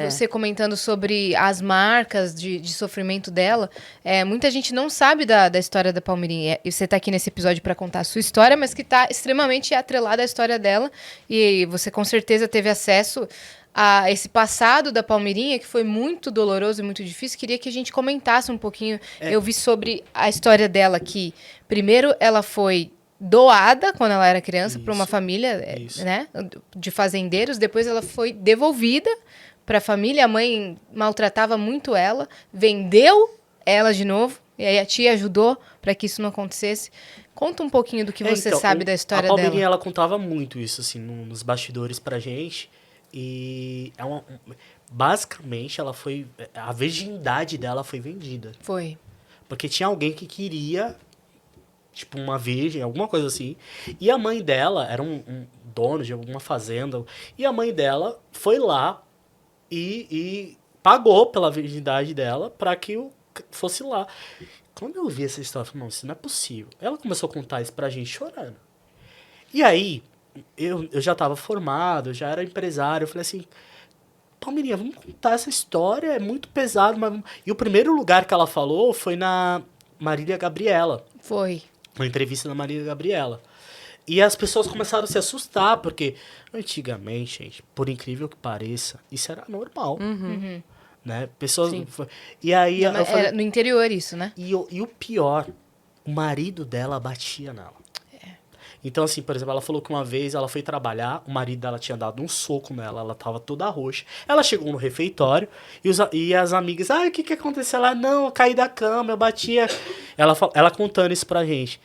Você comentando sobre as marcas de sofrimento dela, muita gente não sabe da história da Palmeirinha. E você tá aqui nesse episódio para contar a sua história, mas que tá extremamente atrelada à história dela. E você com certeza teve acesso a esse passado da Palmeirinha, que foi muito doloroso e muito difícil. Queria que a gente comentasse um pouquinho. Eu vi sobre a história dela que, primeiro, ela foi doada quando ela era criança para uma família, né, de fazendeiros. Depois ela foi devolvida para a família. A mãe maltratava muito ela, vendeu ela de novo, e aí a tia ajudou para que isso não acontecesse. Conta um pouquinho do que você sabe da história dela. A Palmeirinha, ela contava muito isso, assim, nos bastidores pra gente. E basicamente, ela foi... A virgindade dela foi vendida. Foi. Porque tinha alguém que queria, tipo, uma virgem, alguma coisa assim. E a mãe dela era um dono de alguma fazenda. E a mãe dela foi lá e pagou pela virgindade dela pra que fosse lá. Quando eu vi essa história, eu falei, não, isso não é possível. Ela começou a contar isso pra gente chorando. E aí, eu já tava formado, já era empresário, eu falei assim, Palmeirinha, vamos contar essa história, é muito pesado. Mas... E o primeiro lugar que ela falou foi na Marília Gabriela. Foi. Uma entrevista na Marília Gabriela. E as pessoas começaram a se assustar, porque antigamente, gente, por incrível que pareça, isso era normal. Uhum. Né? Pessoas... Sim. E aí Não, eu falei... Era no interior isso, né? E o pior, o marido dela batia nela. Então, assim, por exemplo, ela falou que uma vez ela foi trabalhar, o marido dela tinha dado um soco nela, ela tava toda roxa. Ela chegou no refeitório e as amigas, o que aconteceu lá? Não, eu caí da cama, eu batia. Ela contando isso pra gente.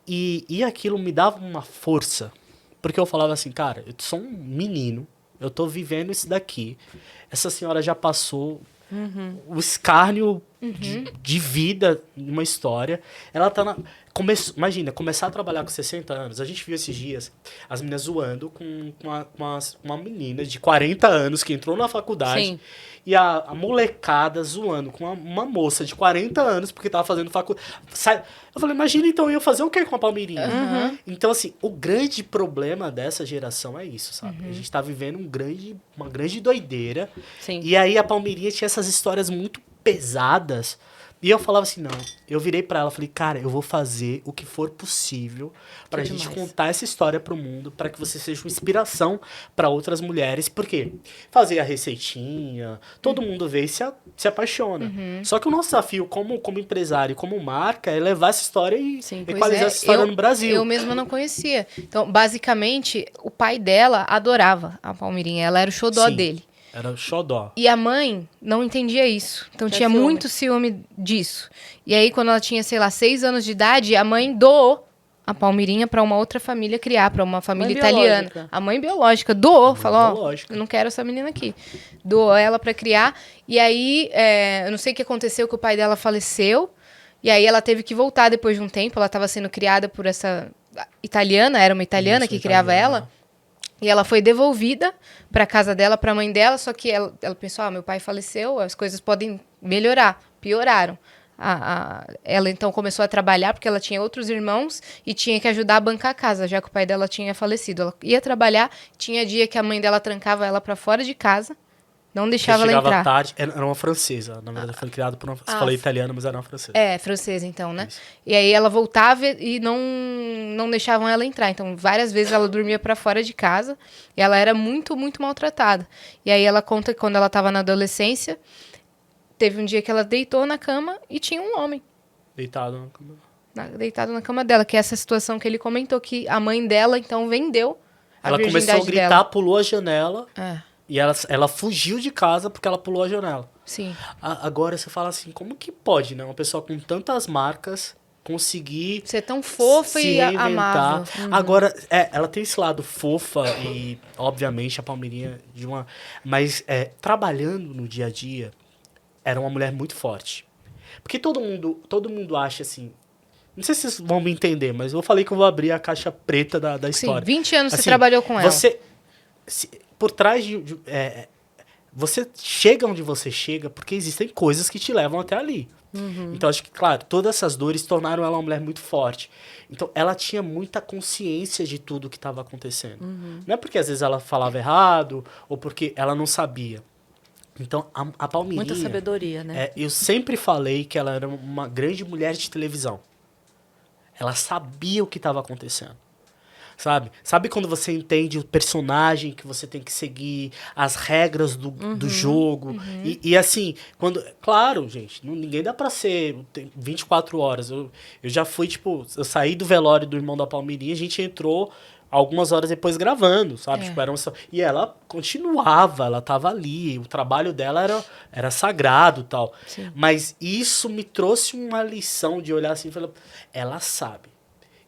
E aquilo me dava uma força, porque eu falava assim, cara, eu sou um menino, eu tô vivendo isso daqui. Essa senhora já passou o escárnio de vida numa história. Ela tá na... Imagina, começar a trabalhar com 60 anos. A gente viu esses dias as meninas zoando com uma menina de 40 anos que entrou na faculdade. Sim. E a molecada zoando com uma moça de 40 anos porque tava fazendo faculdade. Eu falei, imagina então eu ia fazer o que com a Palmeirinha? Uhum. Então, assim, o grande problema dessa geração é isso, sabe? A gente tá vivendo uma grande doideira. Sim. E aí a Palmeirinha tinha essas histórias muito pesadas. E eu falava assim, não. Eu virei pra ela e falei, cara, eu vou fazer o que for possível pra gente contar essa história pro mundo, pra que você seja uma inspiração pra outras mulheres. Por quê? Fazer a receitinha, todo mundo vê e se apaixona. Só que o nosso desafio como empresário, como marca, é levar essa história e equalizar essa história no Brasil. Eu mesma não conhecia. Então, basicamente, o pai dela adorava a Palmeirinha. Ela era o xodó dele. Era o xodó. E a mãe não entendia isso. Então tinha muito ciúme disso. E aí, quando ela tinha, sei lá, 6 anos de idade, a mãe doou a Palmeirinha para uma outra família criar, para uma família italiana. Biológica. A mãe biológica doou, falou, ó, eu não quero essa menina aqui. Doou ela para criar. E aí, eu não sei o que aconteceu, que o pai dela faleceu. E aí ela teve que voltar depois de um tempo. Ela estava sendo criada por essa italiana, era uma italiana que criava ela. E ela foi devolvida para casa dela, para a mãe dela, só que ela pensou, meu pai faleceu, as coisas podem melhorar. Pioraram. Ela então começou a trabalhar, porque ela tinha outros irmãos e tinha que ajudar a bancar a casa, já que o pai dela tinha falecido. Ela ia trabalhar, tinha dia que a mãe dela trancava ela para fora de casa, não deixava ela entrar. Tarde, era uma francesa, na verdade foi criada por uma... Você falou italiana, mas era uma francesa. Francesa então, né? Isso. E aí ela voltava e não deixavam ela entrar. Então, várias vezes ela dormia para fora de casa e ela era muito, muito maltratada. E aí ela conta que quando ela estava na adolescência, teve um dia que ela deitou na cama e tinha um homem. Deitado na cama. Deitado na cama dela, que é essa situação que ele comentou, que a mãe dela, então, vendeu a virgindade dela. Ela começou a gritar, pulou a janela... E E ela fugiu de casa porque ela pulou a janela. Sim. Agora você fala assim, como que pode, né? Uma pessoa com tantas marcas conseguir... Ser tão fofa se e reinventar. amável. Agora, ela tem esse lado fofa e, obviamente, a Palmeirinha de uma... Mas trabalhando no dia a dia, era uma mulher muito forte. Porque todo mundo acha assim... Não sei se vocês vão me entender, mas eu falei que eu vou abrir a caixa preta da história. Sim, 20 anos assim, você trabalhou com ela. Por trás você chega onde você chega porque existem coisas que te levam até ali. Então, acho que, claro, todas essas dores tornaram ela uma mulher muito forte. Então, ela tinha muita consciência de tudo que estava acontecendo. Não é porque, às vezes, ela falava errado ou porque ela não sabia. Então, a Palmirinha... Muita sabedoria, né? eu sempre falei que ela era uma grande mulher de televisão. Ela sabia o que estava acontecendo. Sabe quando você entende o personagem que você tem que seguir, as regras do jogo? E assim, claro, gente, ninguém dá pra ser 24 horas. Eu já fui, tipo, eu saí do velório do irmão da Palmirinha, a gente entrou algumas horas depois gravando, sabe? Tipo, e ela continuava, ela tava ali, o trabalho dela era sagrado e tal. Sim. Mas isso me trouxe uma lição de olhar assim e falar, ela sabe.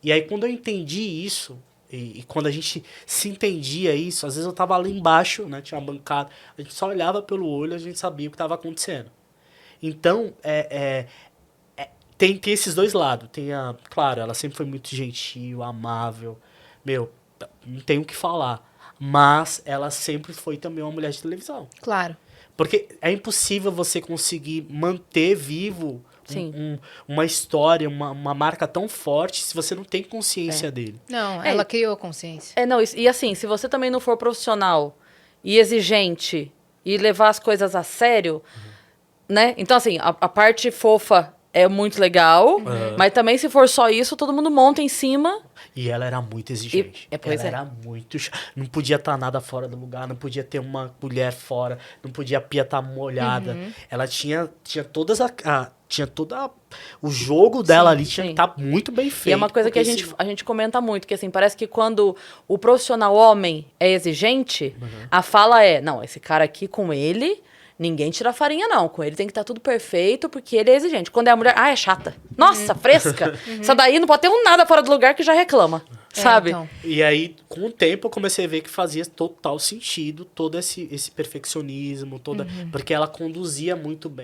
E aí, quando eu entendi isso, e quando a gente se entendia isso, às vezes eu tava ali embaixo, né? Tinha uma bancada, a gente só olhava pelo olho, a gente sabia o que estava acontecendo. Então, tem esses dois lados. Claro, ela sempre foi muito gentil, amável. Não tenho o que falar. Mas ela sempre foi também uma mulher de televisão. Claro. Porque é impossível você conseguir manter vivo uma história, uma marca tão forte se você não tem consciência dele. Não, ela criou consciência. E assim, se você também não for profissional e exigente e levar as coisas a sério, né? Então, assim, a parte fofa é muito legal, mas também se for só isso, todo mundo monta em cima. E ela era muito exigente. Ela era muito... Não podia estar nada fora do lugar, não podia ter uma colher fora, não podia a pia estar molhada. Ela tinha todas tinha todo o jogo dela ali, tinha que estar muito bem feito. E é uma coisa que a gente comenta muito, que assim, parece que quando o profissional homem é exigente, a fala não, esse cara aqui com ele... Ninguém tira farinha, não. Com ele tem que estar tudo perfeito, porque ele é exigente. Quando é a mulher, é chata. Nossa, fresca. Essa daí não pode ter nada fora do lugar que já reclama. Sabe? Então. E aí, com o tempo, eu comecei a ver que fazia total sentido todo esse perfeccionismo, porque ela conduzia muito bem.